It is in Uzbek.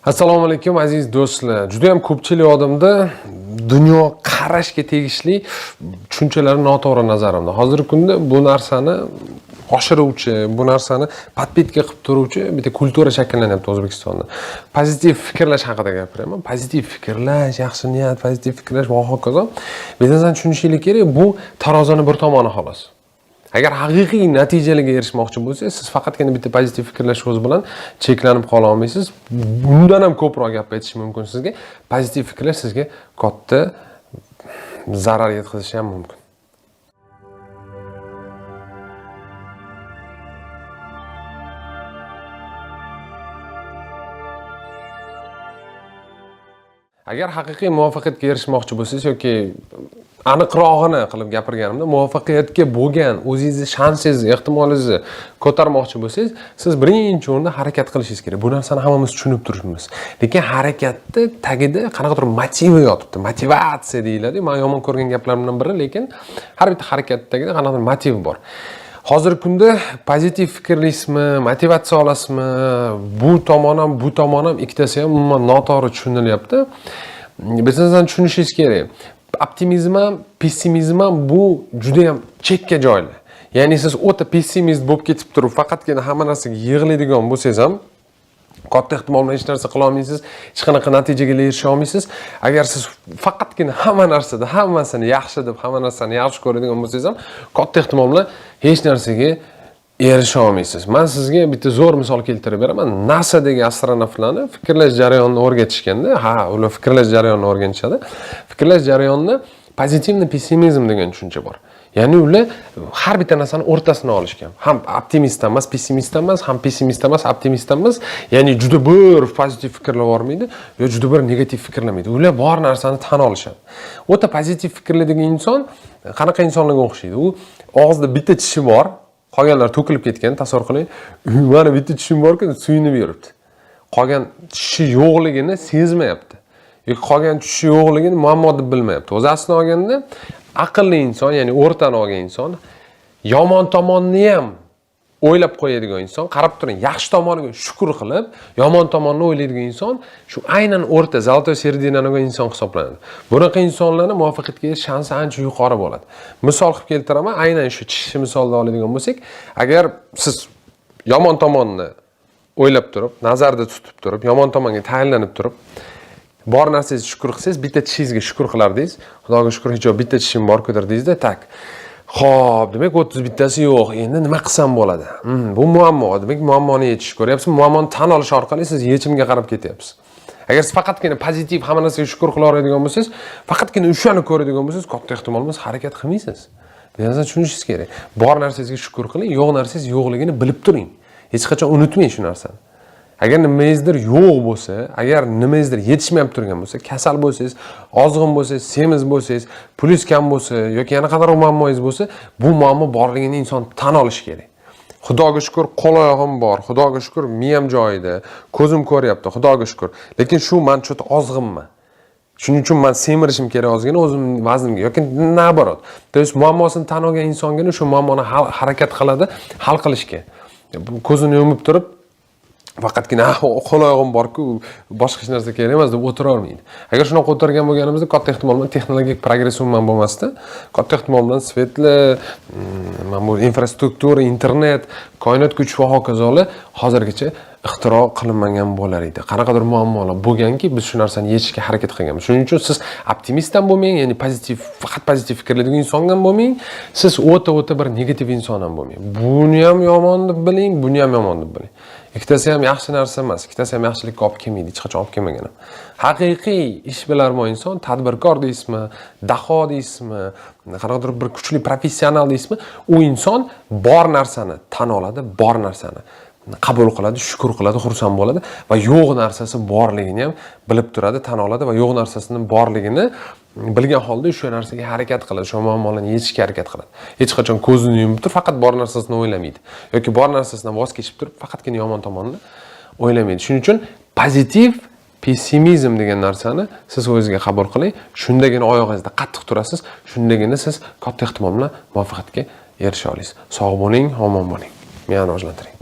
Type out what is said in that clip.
Assalomu alaykum aziz do'stlar. Juda ham ko'pchilik odamda dunyo qarashga tegishli tushunchalar noto'g'ri nazarimda. Hozirgi kunda bu narsani oshiruvchi, bu narsani patbetga qilib turuvchi bitta kultura shakllanyapti O'zbekistonda. Pozitiv fikrlash haqida gapiraman. Pozitiv fikrlash, yaxshi niyat, pozitiv fikrlash va hokazo. Bizdan tushunishlik kerak, bu tarozini bir tomoni xolos. Agar haqiqiy natijalarga erishmoqchi bo'lsangiz, siz faqatgina bitta pozitiv fikrlashingiz bilan cheklanib qola olmaysiz. Bundan ham ko'proq gap aytish mumkin sizga. Pozitiv fikrlash sizga katta zarar yetkazishi ham mumkin. Agar haqiqiy muvaffaqiyatga erishmoqchi bo'lsangiz yoki aniqrog'ini qilib gapirganimda, muvaffaqiyatga bo'lgan o'zingizni shansingizni, ehtimolingizni ko'tarmoqchi bo'lsangiz, siz birinchi o'rinda harakat qilishingiz kerak. Bu narsani hammamiz tushunib turibmiz. Lekin harakatni tagida qanaqadir motivi yotibdi. Motivatsiya deyiladi. Men yomon ko'rgan gaplardan biri, lekin har bitta harakatni tagida qanaqadir motiv bor. Hozirgi kunda pozitiv fikrlaysizmi, motivatsiya olasizmi? Bu tomon ham ikkitasi ham umuman noto'g'ri tushunilyapti. Bizdan tushunishingiz kerak. Optimizm ham, pessimizm ham bu juda ham chekka joylar. Ya'ni siz o'ta pessimist bo'lib ketib turib, faqatgina hamma narsaga yig'laydigan bo'lsangiz ham katta ehtimol bilan hech narsa qila olmaysiz, hech qanaqa natijaga erisha olmaysiz. Agar siz faqatgina hamma narsada hammasini yaxshi deb, hamma narsani yaxshi ko'radigan bo'lsangiz ham katta ehtimol bilan hech narsaga erisha olmaysiz. Men sizga bitta zo'r misol keltirib beraman. NASAdagi astronavtlarni fikrlash jarayonini o'rgatishganda, ular fikrlash jarayonini o'rganishadi. Fikrlash jarayonida pozitivni pessimizm degan tushuncha bor. Ya'ni ular har bitta narsani o'rtasini olishgan. Ham optimist emas, pessimist emas, ham pessimist emas, optimist emas. Ya'ni juda bir pozitiv fikrlar bormaydi, yo juda bir negativ fikrlamaydi. Ular bor narsani tan olishadi. O'ta pozitiv fikrlaydigan inson qanaqa insonlarga o'xshaydi? U og'zida bitta tishi bor, qolganlar to'kilib ketgan, tasavvur qiling. Mana bitta tishim bor-ku, suyunib yuribdi. Qolgan tishi yo'qligini sezmayapti. Yoki qolgan tishi yo'qligini muammo deb bilmayapti. O'zi aslida olganda aqlli inson, ya'ni o'rtani olgan inson, yomon tomonni ham o'ylab qo'yadigan inson, qarab turing, yaxshi tomoniga shukr qilib, yomon tomonni o'ylaydigan inson shu aynan o'rta, zoltoy seredinan olgan inson hisoblanadi. Bunaqa insonlarning muvaffaqiyatga erishish shansi ancha yuqori bo'ladi. Misol qilib keltiraman, aynan shu tishni misolda oladigan bo'lsak, agar siz yomon tomonni o'ylab turib, nazarda tutib turib, yomon tomonga tayinlanib turib, bor narsangizni shukr qilsangiz, bitta tishingizga shukr qilardingiz. Xudoga shukr, hech bitta tishim bor-ku derdingizda, tak. Xo'p, demak 31tasi yo'q. Endi nima qilsam bo'ladi? Bu muammo. Demak, muammoni yechishga ko'ryapsiz. Muammoni tan olish orqali siz yechimga qarab ketyapsiz. Agar siz faqatgina pozitiv hamma narsaga shukr qila oladigan bo'lsangiz, faqatgina o'shani ko'radigan bo'lsangiz, katta ehtimol bilan harakat qilmaysiz. Bizdan tushunishingiz kerak. Bor narsangizga shukr qiling, yo'q narsangiz yo'qligini bilib turing. Hech qachon unutmang shu narsani. Agar nimangizdir yo'q bo'lsa, agar nimangizdir yetishmayib turgan bo'lsa, kasal bo'lsangiz, ozg'in bo'lsangiz, semiz bo'lsangiz, pulingiz kam bo'lsa yoki yana qanday muammongiz bo'lsa, bu muammo borligini inson tan olishi kerak. Xudoga shukr, qo'l oyog'im bor, xudoga shukr, miyam joyida, ko'zim ko'ryapti, xudoga shukr. Lekin shu men cho'ta ozg'inman. Shuning uchun men semirishim kerak ozgina o'zimning vaznimga yoki nabarot. To есть muammosini tan olgan insongina shu muammoni harakat qiladi hal qilishga. Ko'zini yumib turib faqatgina qo'l oyog'im bor-ku, boshqa hech narsa kerak emas deb o'tira olmaydi. Agar shunaqa o'tirgan bo'lganimizda, katta ehtimol bilan texnologik progress umuman bo'lmasdi. Katta ehtimol bilan svetli, mana bu infrastruktura, internet, koinot kuchi va hokazolar hozirgacha ixtiro qilinmagan bo'lar edi. Qanaqadir muammolar bo'lganki, biz shu narsani yechishga harakat qilganmiz. Shuning uchun siz optimist ham bo'lmang, ya'ni pozitiv, faqat pozitiv fikrlaydigan inson ham bo'lmang. Siz o'ta bir negativ inson ham bo'lmang. Buni ham yomon deb biling, buni ham yomon deb biling. Ikkitasi ham yaxshi narsa emas, ikkitasi ham yaxshilikka olib kelmaydi, hech qachon olib kelmagan. Haqiqiy ishbilarmon inson, tadbirkor deysizmi, daho deysizmi, qanaqadir bir kuchli professional deysizmi, u inson bor narsani tan oladi, bor narsani qabul qiladi, shukr qiladi, xursand bo'ladi va yo'q narsasi borligini ham bilib turadi, tan oladi va yo'q narsasining borligini bilgan holda o'sha narsaga harakat qiladi, shu muammolarni yechishga harakat qiladi. Hech qachon ko'zini yumib turib, faqat bor narsasini o'ylamaydi yoki bor narsasidan voz kechib turib, faqatgina yomon tomonni o'ylamaydi. Shuning uchun pozitiv pessimizm degan narsani siz o'zingizga qabul qiling. Shundagina oyog'ingizda qattiq turasiz, shundagina siz katta ehtimol bilan muvaffaqiyatga erisha olasiz. Sog' bo'ling, omon bo'ling. Meni rivojlantiring.